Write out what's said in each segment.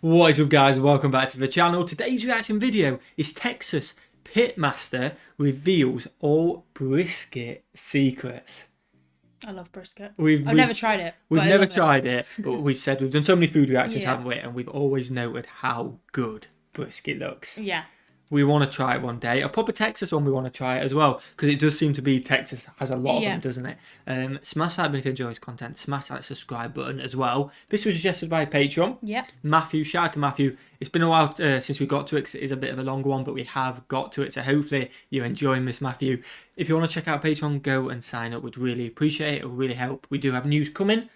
What is up, guys? Welcome back to the channel. Today's reaction video is Texas Pitmaster reveals all brisket secrets. I love brisket. We've never tried it. We've never tried it, but we've said we've done so many food reactions, haven't we? And we've always noted how good brisket looks. Yeah. We want to try it one day. A proper Texas one, we want to try it as well, because it does seem to be Texas has a lot of them, doesn't it? Smash that button if you enjoy his content. Smash that subscribe button as well. This was suggested by a Patreon. Yeah. Matthew, shout out to Matthew. It's been a while since we got to it, because it is a bit of a longer one, but we have got to it. So hopefully you're enjoying this, Matthew. If you want to check out Patreon, go and sign up. We'd really appreciate it. It will really help. We do have news coming.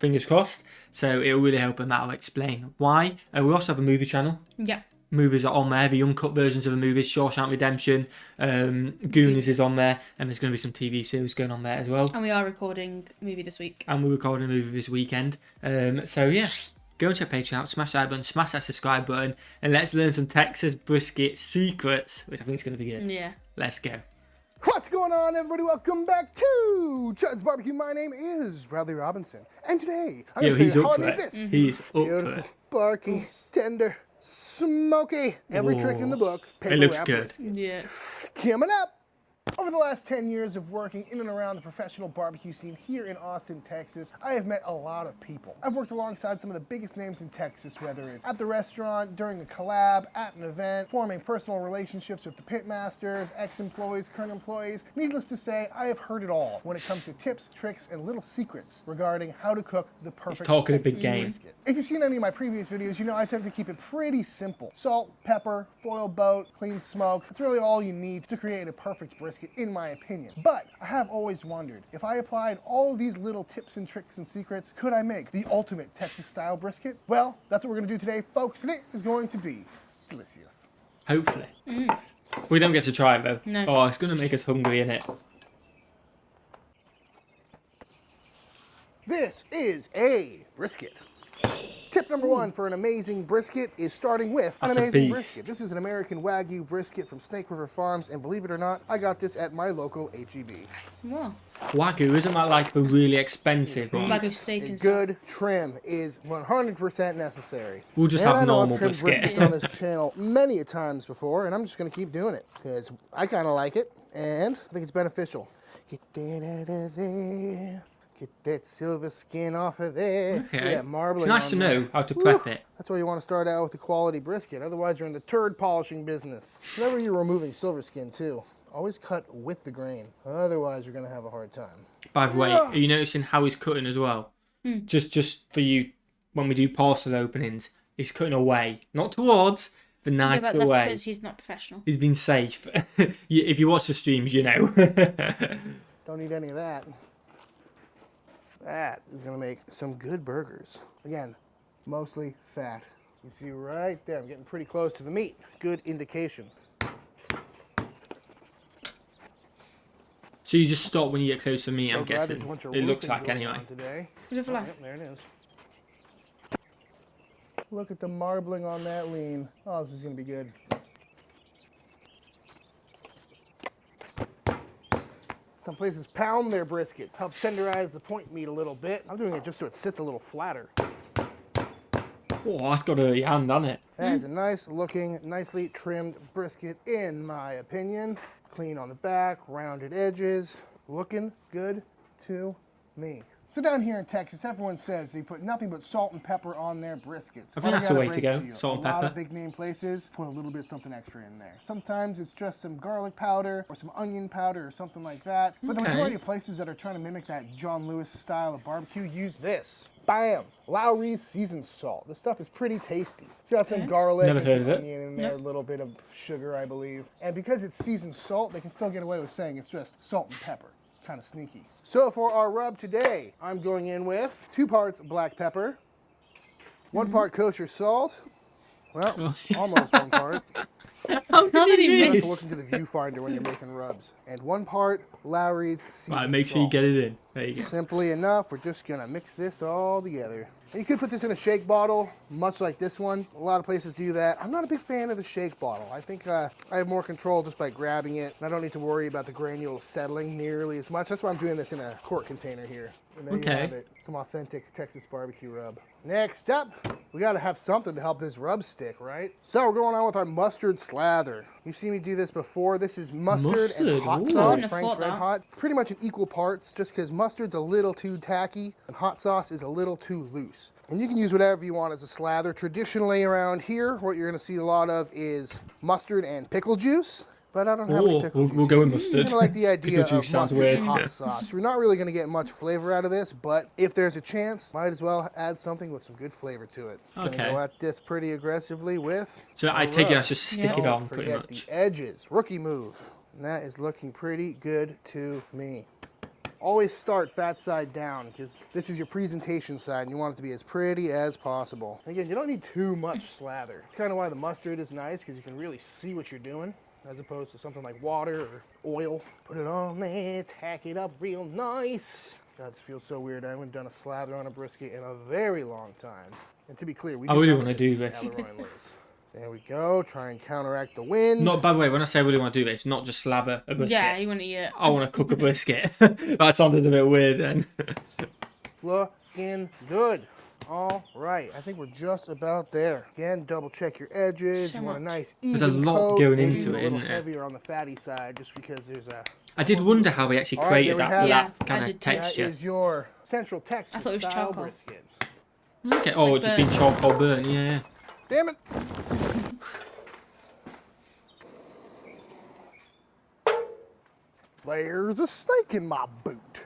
Fingers crossed. So it will really help, and that will explain why. We also have a movie channel. Yeah. Movies are on there, the uncut versions of the movies, Shawshank Redemption, Goonies is on there, and there's going to be some TV series going on there as well. And we are recording a movie this week. And we're recording a movie this weekend. So yeah, go and check Patreon out, smash that button, smash that subscribe button, and let's learn some Texas brisket secrets, which I think is going to be good. Yeah. Let's go. What's going on, everybody? Welcome back to Chud's Barbecue. My name is Bradley Robinson, and today I'm going to show you how I made this. He's up beautiful, for it. barky, tender, smoky, every trick in the book. It looks good. Yeah. Coming up. Over the last 10 years of working in and around the professional barbecue scene here in Austin, Texas, I have met a lot of people. I've worked alongside some of the biggest names in Texas, whether it's at the restaurant, during a collab, at an event, forming personal relationships with the pitmasters, ex-employees, current employees. Needless to say, I have heard it all when it comes to tips, tricks, and little secrets regarding how to cook the perfect He's talking a big Texas game. brisket. If you've seen any of my previous videos, you know I tend to keep it pretty simple. Salt, pepper, foil boat, clean smoke. That's really all you need to create a perfect brisket, in my opinion. But I have always wondered, if I applied all of these little tips and tricks and secrets, could I make the ultimate Texas style brisket? Well, that's what we're gonna do today, folks, and it is going to be delicious. Hopefully. We don't get to try it though. No. Oh, it's going to make us hungry, innit? This is a brisket. Tip number one for an amazing brisket is starting with an amazing brisket. This is an American Wagyu brisket from Snake River Farms, and believe it or not, I got this at my local H-E-B. Wow. Wagyu, isn't that like a really expensive one? Wagyu steak A and good trim is 100% necessary. We'll just And have I know normal I've trimmed brisket. briskets on this channel many a times before, and I'm just going to keep doing it because I kind of like it, and I think it's beneficial. Get that out of there. Get that silver skin off of there. Okay. Yeah, marbling. It's nice to know how to prep it. That's why you want to start out with a quality brisket. Otherwise, you're in the turd polishing business. Whenever you're removing silver skin, too, always cut with the grain. Otherwise, you're going to have a hard time. By the way, are you noticing how he's cutting as well? Just for you, when we do parcel openings, he's cutting away, not towards, the knife but that's away. because he's not professional. He's been safe. If you watch the streams, you know. Don't need any of that. That is going to make some good burgers. Again, mostly fat. You see right there, I'm getting pretty close to the meat. Good indication. So you just stop when you get close to meat, So I'm glad there's guessing. a bunch of It looks roofing like going anyway. on today. Is it fly? Yep, there it is. Look at the marbling on that lean. Oh, this is going to be good. Some places pound their brisket, helps tenderize the point meat a little bit. I'm doing it just so it sits a little flatter. Oh, that's got a hand on it. That is a nice looking, nicely trimmed brisket in my opinion. Clean on the back, rounded edges, looking good to me. So down here in Texas, everyone says they put nothing but salt and pepper on their briskets. I think that's the way to go, salt and A lot pepper. of big name places put a little bit something extra in there. Sometimes it's just some garlic powder or some onion powder or something like that. But the majority of places that are trying to mimic that John Lewis style of barbecue use this. Bam! Lowry's seasoned salt. This stuff is pretty tasty. It's got some garlic, Never and heard some of it. onion in there, a little bit of sugar, I believe. And because it's seasoned salt, they can still get away with saying it's just salt and pepper. Kind of sneaky. So for our rub today, I'm going in with 2 parts black pepper, 1 part kosher salt. Well, almost 1 part. How did he You have to miss? look into the viewfinder when you're making rubs. And 1 part Lowry's seasoned Right, make sure you salt. get it in. There you go. Simply enough, we're just gonna mix this all together. And you could put this in a shake bottle, much like this one. A lot of places do that. I'm not a big fan of the shake bottle. I think I have more control just by grabbing it. And I don't need to worry about the granules settling nearly as much. That's why I'm doing this in a quart container here. And there you have it, some authentic Texas barbecue rub. Next up, we gotta have something to help this rub stick, right? So we're going on with our mustard slather. You've seen me do this before. This is mustard and hot ooh. sauce, I wouldn't have Frank's thought Red that. Hot. Pretty much in equal parts, just because mustard's a little too tacky and hot sauce is a little too loose. And you can use whatever you want as a slather. Traditionally around here, what you're gonna see a lot of is mustard and pickle juice. But I don't have any pickle juice. We'll go with mustard. I like the idea Pickle of juice sounds mustard and weird. hot sauce. We're not really going to get much flavor out of this, but if there's a chance, might as well add something with some good flavor to it. Just Okay. gonna go at this pretty aggressively with. So I take it as just stick it Don't on pretty forget much. the edges. Rookie move. And that is looking pretty good to me. Always start fat side down because this is your presentation side and you want it to be as pretty as possible. And again, you don't need too much slather. It's kind of why the mustard is nice because you can really see what you're doing, as opposed to something like water or oil. Put it on there, tack it up real nice. God, this feels so weird. I haven't done a slather on a brisket in a very long time. And to be clear, we I do really none want of to do this. at Leroy and Liz. There we go. Try and counteract the wind. Not, by the way, when I say I really want to do this, not just slather a brisket. Yeah, you want to eat it. I want to cook a brisket. That sounded a bit weird then. Looking good. All right, I think we're just about there. Again, double check your edges. So You want a much. nice There's even a lot coat, going maybe into a it, little isn't it? heavier on the fatty side, just because there's a. I did wonder how we actually All right, created there we that, have it. Yeah, kind I of did too. That texture. is your Central Texas I thought it was style charcoal. brisket. Okay. Oh, Like it's just been burnt. charcoal burnt, yeah. Damn it! There's a snake in my boot.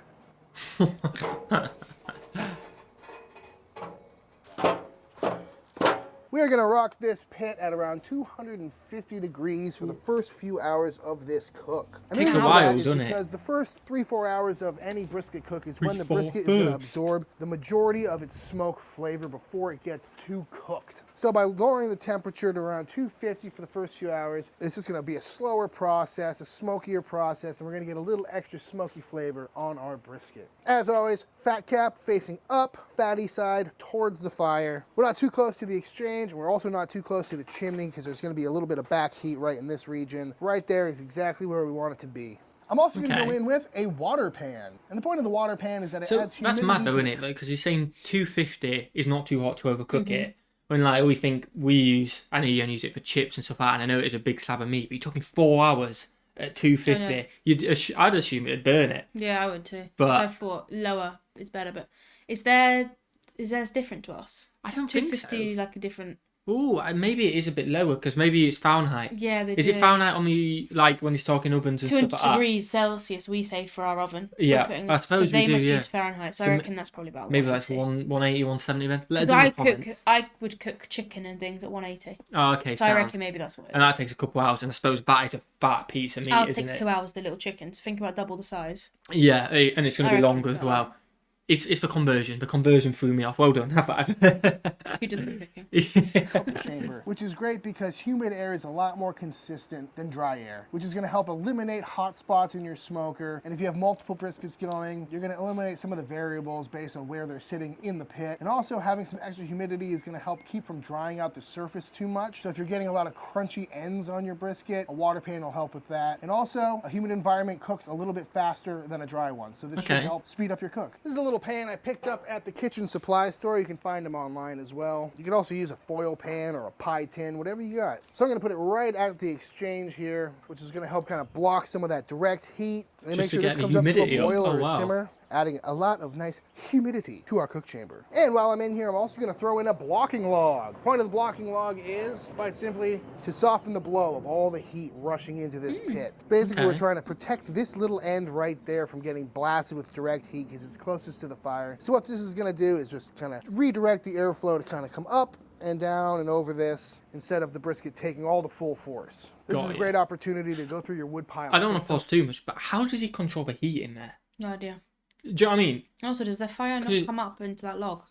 We are going to rock this pit at around 250 degrees for the first few hours of this cook. And the Takes reason a for while, that is doesn't it? Because the first 3-4 hours of any brisket cook is when the 3-4 brisket is going to first. absorb the majority of its smoke flavor before it gets too cooked. So by lowering the temperature to around 250 for the first few hours, it's just going to be a slower process, a smokier process, and we're going to get a little extra smoky flavor on our brisket. As always, fat cap facing up, fatty side towards the fire. We're not too close to the exchange, and we're also not too close to the chimney because there's going to be a little bit of back heat right in this region. Right there is exactly where we want it to be. I'm also going to go Okay. in with a water pan. And the point of the water pan is that it So adds humidity that's mad though, to isn't it? Because you're saying 250 is not too hot to overcook it. When like we think we use, I know you only use it for chips and stuff like that, and I know it's a big slab of meat, but you're talking 4 hours at 250. I'd assume it'd burn it. Yeah, I would too. But- So I thought lower is better, but is theirs different to us? I don't Is think 250 like a different? Ooh, maybe it is a bit lower because maybe it's Fahrenheit. Yeah, they Is do. it Fahrenheit on the, like when he's talking ovens and 200 stuff like that? degrees Celsius, we say for our oven. Yeah, We're putting I this, suppose so we they do, must yeah. use Fahrenheit. So So I reckon that's probably about Maybe that's 180. 180, 170 then. Let us Because know in the comments. I would cook chicken and things at 180. Oh, okay, So I sound. reckon maybe that's what it is. And that takes a couple hours, and I suppose that is a fat piece of meat, Ours isn't takes it? 2 hours, the little chickens. Think about double the size. Yeah, and it's going I to be reckon longer it's as that well. It's for conversion. The conversion threw me off. Well done, high five. Who does the cooking? chamber, which is great because humid air is a lot more consistent than dry air, which is going to help eliminate hot spots in your smoker. And if you have multiple briskets going, you're going to eliminate some of the variables based on where they're sitting in the pit. And also having some extra humidity is going to help keep from drying out the surface too much. So if you're getting a lot of crunchy ends on your brisket, a water pan will help with that. And also, a humid environment cooks a little bit faster than a dry one. So this should Okay. help speed up your cook. This is a little pan I picked up at the kitchen supply store. You can find them online as well. You can also use a foil pan or a pie tin, whatever you got. So I'm going to put it right at the exchange here, which is going to help kind of block some of that direct heat. And Just make to sure get this the comes up to a humidity up. boil Oh, or a wow. simmer, adding a lot of nice humidity to our cook chamber. And while I'm in here, I'm also going to throw in a blocking log. The point of the blocking log is quite simply to soften the blow of all the heat rushing into this pit. Basically, we're Okay. trying to protect this little end right there from getting blasted with direct heat because it's closest to the fire. So what this is going to do is just kind of redirect the airflow to kind of come up and down and over this instead of the brisket taking all the full force. This Got is a ya. great opportunity to go through your wood pile. I don't want to pause too much, but how does he control the heat in there? No idea. Do you know what I mean? Also, does the fire not 'Cause it- come up into that log?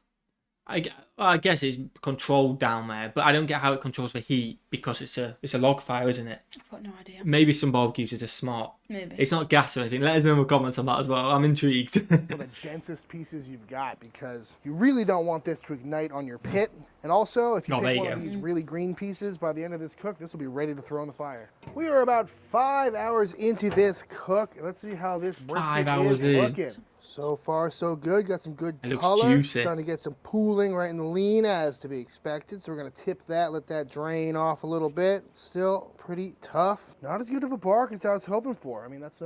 I guess it's controlled down there, but I don't get how it controls the heat because it's a log fire, isn't it? I've got no idea. Maybe some barbecues are just smart. Maybe. It's not gas or anything. Let us know in the comments on that as well. I'm intrigued. For the densest pieces you've got because you really don't want this to ignite on your pit. And also, if you Oh, there pick you one go. of these really green pieces, by the end of this cook, this will be ready to throw in the fire. We are about 5 hours into this cook. Let's see how this brisket 5 hours is in. looking. So far, so good. Got some good It looks color. juicy. Starting to get some pooling right in the lean, as to be expected. So we're going to tip that, let that drain off a little bit. Still pretty tough. Not as good of a bark as I was hoping for. I mean, that's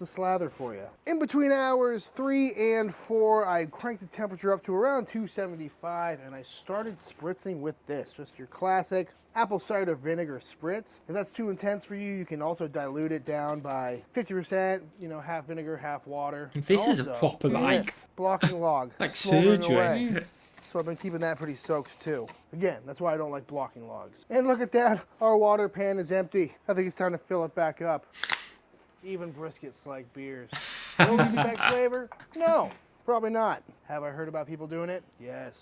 a slather for you. In between hours 3 and 4, I cranked the temperature up to around 275, and I started spritzing with this. Just your classic apple cider vinegar spritz. If that's too intense for you, you can also dilute it down by 50%, you know, half vinegar, half water. This is a proper, like, blocking log. like smoldering surgery. away. So I've been keeping that pretty soaked too. Again, that's why I don't like blocking logs. And look at that, our water pan is empty. I think it's time to fill it back up. Even briskets like beers. Will we expect flavor? No, probably not. Have I heard about people doing it? Yes.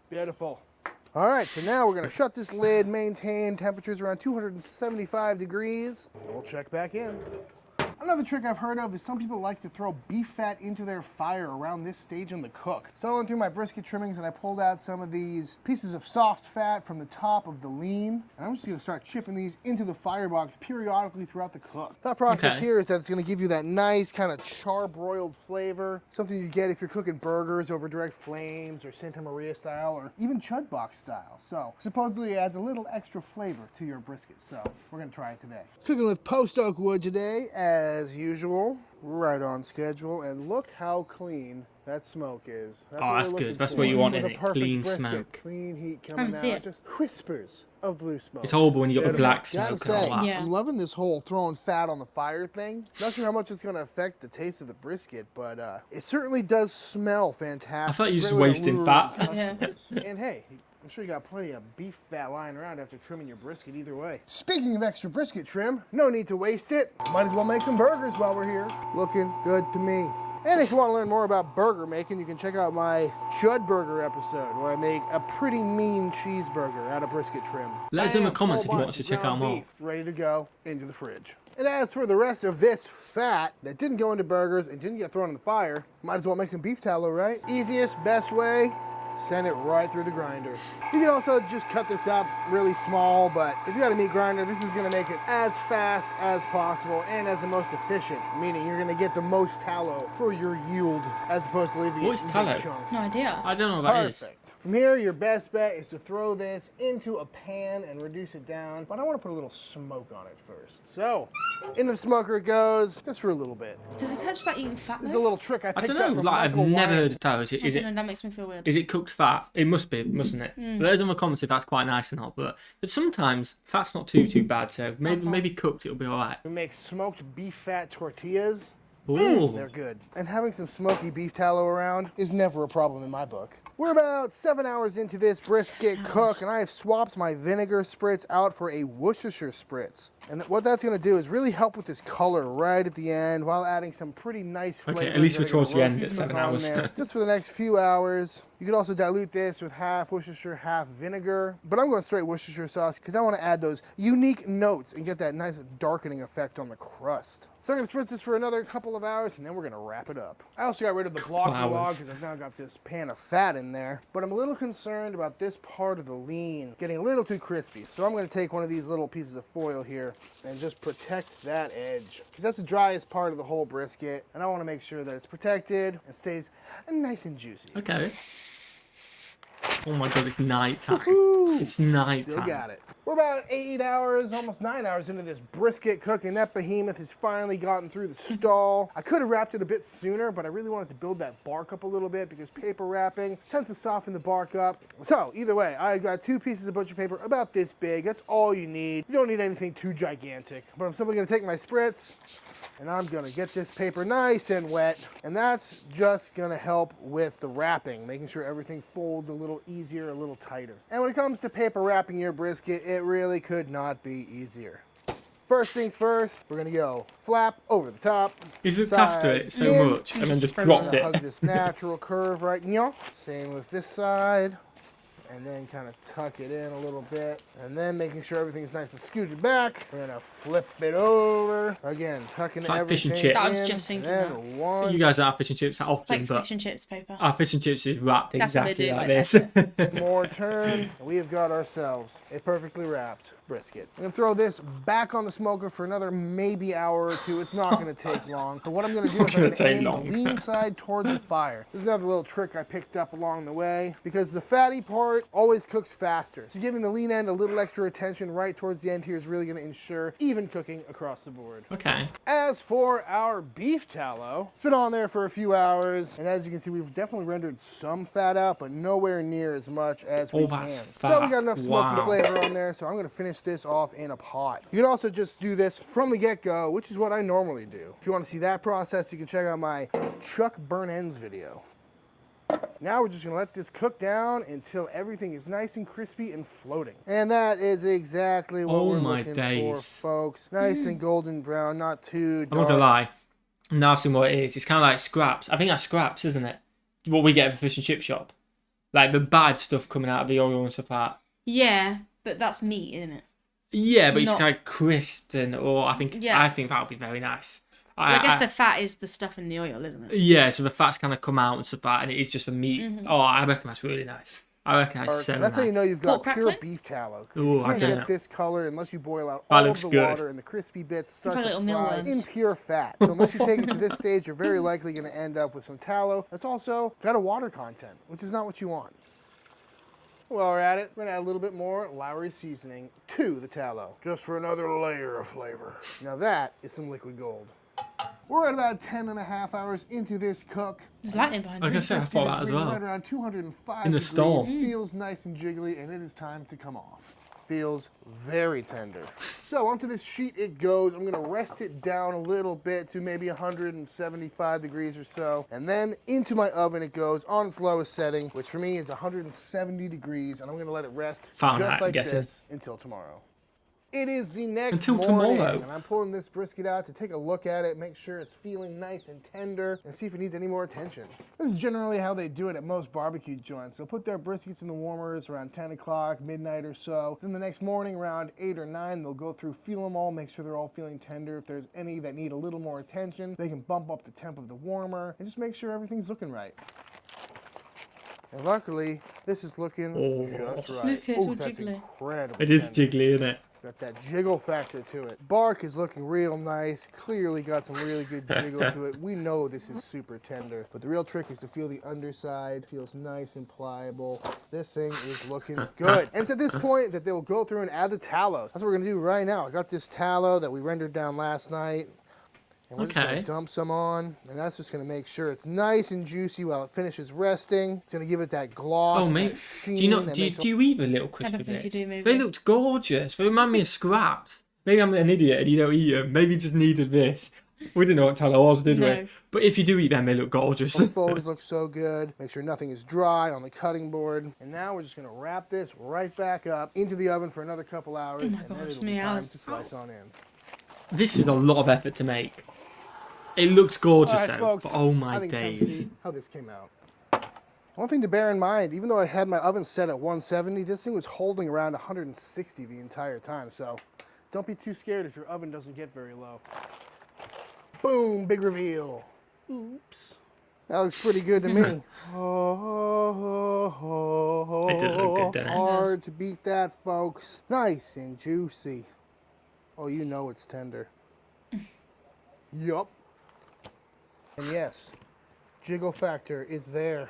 Beautiful. All right, so now we're gonna shut this lid, maintain temperatures around 275 degrees, and we'll check back in. Another trick I've heard of is some people like to throw beef fat into their fire around this stage in the cook. So I went through my brisket trimmings and I pulled out some of these pieces of soft fat from the top of the lean. And I'm just gonna start chipping these into the firebox periodically throughout the cook. Thought process here is that it's gonna give you that nice kind of char-broiled flavor. Something you get if you're cooking burgers over direct flames or Santa Maria style or even Chud Box style. So supposedly it adds a little extra flavor to your brisket. So we're gonna try it today. Cooking with post oak wood today, as usual, right on schedule, and look how clean that smoke is. That's good. That's what you want in it. Clean brisket. smoke. Clean heat coming out. Just whispers of blue smoke. It's horrible when you got the black smoke and all that. Yeah. I'm loving this whole throwing fat on the fire thing. Not sure how much it's going to affect the taste of the brisket, but it certainly does smell fantastic. I thought you were just Great way to wasting lure fat. customers. And hey, I'm sure you got plenty of beef fat lying around after trimming your brisket either way. Speaking of extra brisket trim, no need to waste it. Might as well make some burgers while we're here. Looking good to me. And if you want to learn more about burger making, you can check out my Chud Burger episode where I make a pretty mean cheeseburger out of brisket trim. Let us know in the Bam, comments whole if you want bunch to of check out ground more. beef, ready to go into the fridge. And as for the rest of this fat that didn't go into burgers and didn't get thrown in the fire, might as well make some beef tallow, right? Easiest, best way, send it right through the grinder. You can also just cut this up really small, but if you got a meat grinder, this is gonna make it as fast as possible and as the most efficient, meaning you're gonna get the most tallow for your yield as opposed to leaving What it is in tallow? big chunks. No idea. I don't know what that is. Perfect. From here, your best bet is to throw this into a pan and reduce it down, but I want to put a little smoke on it first. So, into the smoker it goes, just for a little bit. Does it taste like eating fat This is a though? little trick I I picked don't up know. from Like, I've Michael never Wine. heard of tallow. Is I it? don't know, that makes me feel weird. Is it cooked fat? It must be, mustn't it? But let us know in the comments if that's quite nice or not. But sometimes fat's not too bad. So maybe cooked it'll be all right. We make smoked beef fat tortillas. Ooh. They're good. And having some smoky beef tallow around is never a problem in my book. We're about 7 hours into this brisket cook, and I have swapped my vinegar spritz out for a Worcestershire spritz. And what that's going to do is really help with this color right at the end while adding some pretty nice flavors. Okay, at least that we're are gonna towards the end roast at 7 on hours. there just for the next few hours. You could also dilute this with half Worcestershire, half vinegar. But I'm going straight Worcestershire sauce because I want to add those unique notes and get that nice darkening effect on the crust. So I'm going to spritz this for another couple of hours, and then we're going to wrap it up. I also got rid of the blocking log hours. because I've now got this pan of fat in there. But I'm a little concerned about this part of the lean getting a little too crispy. So I'm going to take one of these little pieces of foil here and just protect that edge, because that's the driest part of the whole brisket, and I want to make sure that it's protected and stays nice and juicy. Okay. Oh my god, it's night time. It's night Still time. got it. We're about 8 hours, almost 9 hours into this brisket cooking. That behemoth has finally gotten through the stall. I could have wrapped it a bit sooner, but I really wanted to build that bark up a little bit because paper wrapping tends to soften the bark up. So either way, I got 2 pieces of butcher paper about this big. That's all you need. You don't need anything too gigantic. But I'm simply gonna take my spritz and I'm gonna get this paper nice and wet. And that's just gonna help with the wrapping, making sure everything folds a little easier, a little tighter. And when it comes to paper wrapping your brisket, it really could not be easier. First things first, we're gonna go flap over the top. He's looked after it so in. much and then just We're dropped gonna it. hug this natural curve right now. Same with this side. and then kind of tuck it in a little bit, and then making sure everything's nice and scooted back. We're gonna flip it over again, tucking like fish everything and chips. in. I was just thinking and that. then one. You guys don't have fish and chips that often, Like but fish and chips paper. our fish and chips is wrapped That's what they exactly do, like like this. More turn, and we have got ourselves a perfectly wrapped brisket. I'm gonna throw this back on the smoker for another maybe hour or two. It's not gonna take long. But what I'm gonna do is I'm gonna aim the lean side toward the fire. This is another little trick I picked up along the way, because the fatty part always cooks faster. So giving the lean end a little extra attention right towards the end here is really gonna ensure even cooking across the board. Okay. As for our beef tallow, it's been on there for a few hours, and as you can see, we've definitely rendered some fat out, but nowhere near as much as we can. So we got enough smoky flavor on there, so I'm gonna finish this off in a pot. You can also just do this from the get-go, which is what I normally do. If you want to see that process, you can check out my Chuck Burn Ends video. Now we're just gonna let this cook down until everything is nice and crispy and floating. And that is exactly what we're looking for, folks. Nice and golden brown, not too dark. I'm not gonna lie. Now I've seen what it is. It's kind of like scraps. I think that's scraps, isn't it? What we get at the fish and chip shop. Like the bad stuff coming out of the oil and stuff like that. Yeah, but that's meat, isn't it? Yeah, but it's kind of crisped, and I think Yeah. I think that would be very nice. I guess the fat is the stuff in the oil, isn't it? Yeah, so the fat's kind of come out and stuff like that, and it is just for meat. Mm-hmm. Oh, I reckon that's really nice. I reckon that's so That's nice. how you know you've got Pork pure crackling? beef tallow. Ooh, You I can't don't get know. this color unless you boil out That all of looks the good. water and the crispy bits start like to little fry mealworms. in pure fat. So unless you take it to this stage, you're very likely going to end up with some tallow that's also got a water content, which is not what you want. While we're at it, we're going to add a little bit more Lowry seasoning to the tallow, just for another layer of flavor. Now that is some liquid gold. We're at about 10.5 hours into this cook. There's lightning behind Like me. I said, I thought that as well. Right around 205 In the degrees. storm. Feels nice and jiggly, and it is time to come off. Feels very tender. So onto this sheet it goes. I'm gonna rest it down a little bit to maybe 175 degrees or so. And then into my oven it goes on its lowest setting, which for me is 170 degrees. And I'm gonna let it rest Fahrenheit, just like I'm guessing. this until tomorrow. It is the next Until morning, tomorrow. and I'm pulling this brisket out to take a look at it, make sure it's feeling nice and tender, and see if it needs any more attention. This is generally how they do it at most barbecue joints. They'll put their briskets in the warmers around 10 o'clock, midnight or so. Then the next morning around 8 or 9, they'll go through, feel them all, make sure they're all feeling tender. If there's any that need a little more attention, they can bump up the temp of the warmer, and just make sure everything's looking right. And luckily, this is looking just right. Look, it's all that's jiggly. incredible. It is tender. jiggly, isn't it? Got that jiggle factor to it. Bark is looking real nice. Clearly got some really good jiggle to it. We know this is super tender, but the real trick is to feel the underside. Feels nice and pliable. This thing is looking good. And it's at this point that they'll go through and add the tallow. That's what we're gonna do right now. I got this tallow that we rendered down last night. And we're just gonna dump some on, and that's just gonna make sure it's nice and juicy while it finishes resting. It's gonna give it that gloss, and that sheen. Do you eat the little crispy think you bits? do, maybe. They looked gorgeous. They remind me of scraps. Maybe I'm an idiot and you don't eat them. Maybe you just needed this. We didn't know what tallow was, did No. we? But if you do eat them, they look gorgeous. The folders look so good. Make sure nothing is dry on the cutting board. And now we're just gonna wrap this right back up into the oven for another couple hours, and then it'll be time to slice on in. This is a lot of effort to make. It looks gorgeous All right, though, folks, but oh I my think it's time to days. see how this came out. One thing to bear in mind, even though I had my oven set at 170, this thing was holding around 160 the entire time, so don't be too scared if your oven doesn't get very low. Boom, big reveal. Oops. That looks pretty good to me. It does look good, doesn't it? Hard to beat that, folks. Nice and juicy. Oh, you know it's tender. Yup. And yes, jiggle factor is there.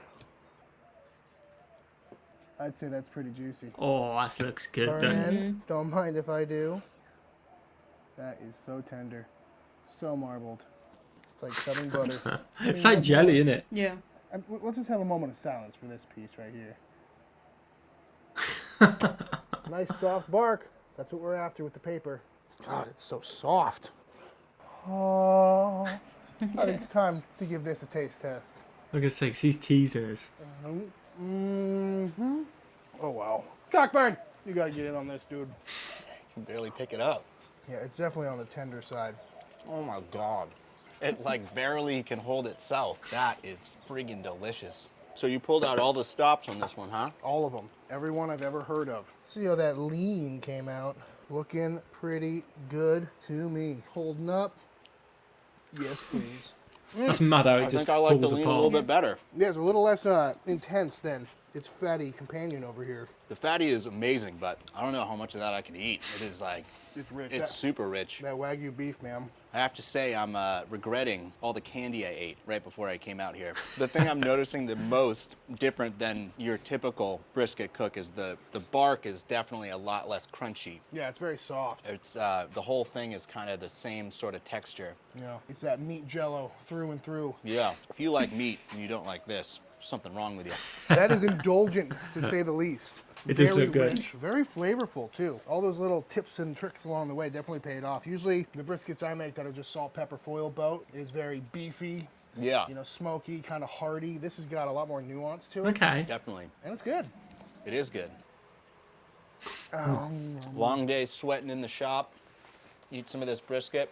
I'd say that's pretty juicy. Oh, that looks good, Burn doesn't it? end, don't mind if I do. That is so tender. So marbled. It's like cutting butter. It's like jelly, isn't it? Yeah. Let's just have a moment of silence for this piece right here. Nice soft bark. That's what we're after with the paper. God, it's so soft. Oh, I think it's time to give this a taste test. Like I say, she's teasing us. Mm-hmm. Oh, wow. Cockburn! You gotta get in on this, dude. You can barely pick it up. Yeah, it's definitely on the tender side. Oh my God. It like barely can hold itself. That is friggin' delicious. So you pulled out all the stops on this one, huh? All of them. Every one I've ever heard of. See how that lean came out. Looking pretty good to me. Holding up. Yes, please. That's mad how it I just think I like the pulls lean apart. a little bit better. Yeah, it's a little less intense than its fatty companion over here. The fatty is amazing, but I don't know how much of that I can eat. It is like, It's rich. it's super rich. That Wagyu beef, man. I have to say I'm regretting all the candy I ate right before I came out here. The thing I'm noticing the most different than your typical brisket cook is the bark is definitely a lot less crunchy. Yeah, it's very soft. It's the whole thing is kind of the same sort of texture. Yeah, it's that meat jello through and through. Yeah, if you like meat and you don't like this, there's something wrong with you. That is indulgent, to say the least. It is so Very good. rich, very flavorful too. All those little tips and tricks along the way definitely paid off. Usually the briskets I make that are just salt, pepper, foil boat is very beefy, Yeah, you know, smoky, kind of hearty. This has got a lot more nuance to it. Okay. definitely. And it's good. It is good. Um, Long day sweating in the shop. Eat some of this brisket,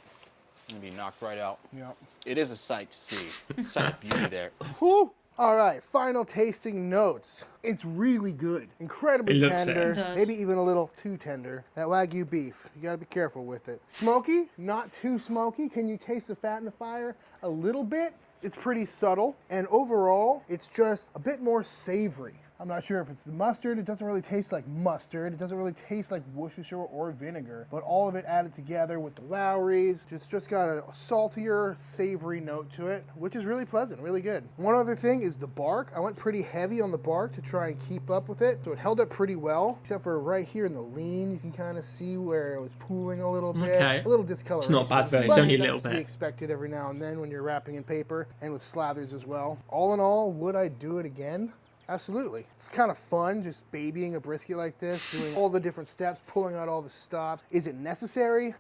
and be knocked right out. yeah. It is a sight to see. Sight of beauty there. Whew. All right, final tasting notes. It's really good. Incredibly It looks it. tender. It does. Maybe even a little too tender. That Wagyu beef, you gotta be careful with it. Smoky, not too smoky. Can you taste the fat in the fire? A little bit. It's pretty subtle. And overall, it's just a bit more savory. I'm not sure if it's the mustard. It doesn't really taste like mustard. It doesn't really taste like Worcestershire or vinegar. But all of it added together with the Lowry's, just got a saltier, savory note to it, which is really pleasant, really good. One other thing is the bark. I went pretty heavy on the bark to try and keep up with it. So it held up pretty well, except for right here in the lean, you can kind of see where it was pooling a little bit. Okay. A little discoloration. It's not bad though, it's but only a little that's to be bit. expected every now and then when you're wrapping in paper and with slathers as well. All in all, would I do it again? Absolutely. It's kind of fun just babying a brisket like this, doing all the different steps, pulling out all the stops. Is it necessary?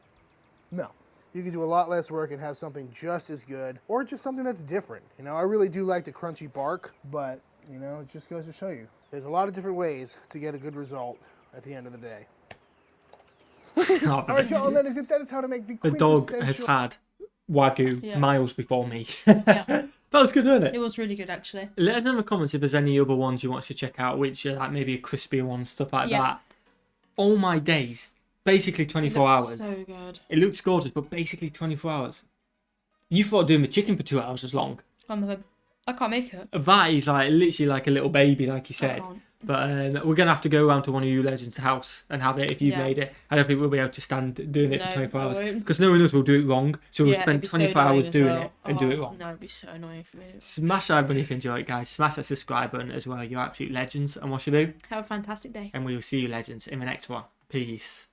No. You could do a lot less work and have something just as good, or just something that's different. You know, I really do like the crunchy bark, but, you know, it just goes to show you. There's a lot of different ways to get a good result at the end of the day. All right, y'all, and that is how to make The dog has quintessential- had Wagyu Yeah. miles before me. Yeah. That was good, wasn't it? It was really good, actually. Let us know in the comments if there's any other ones you want us to check out, which are like maybe a crispier one, stuff like Yeah. that. All my days, basically 24 hours. So good. It looks gorgeous, but basically 24 hours. You thought doing the chicken for 2 hours was long. I can't make it. That is like literally like a little baby, like you I said. can't. But we're going to have to go around to one of you legends' house and have it if you've Yeah. made it. I don't think we'll be able to stand doing it No, for 24 I hours. won't. Because no one else will do it wrong. So we'll Yeah, spend it'd be so 24 annoying hours as doing well. it and do it Oh, wrong. No, it'd be so annoying for me. Smash that button if you enjoy it, guys. Smash that subscribe button as well. You're absolute legends. And what should we do? Have a fantastic day. And we will see you legends in the next one. Peace.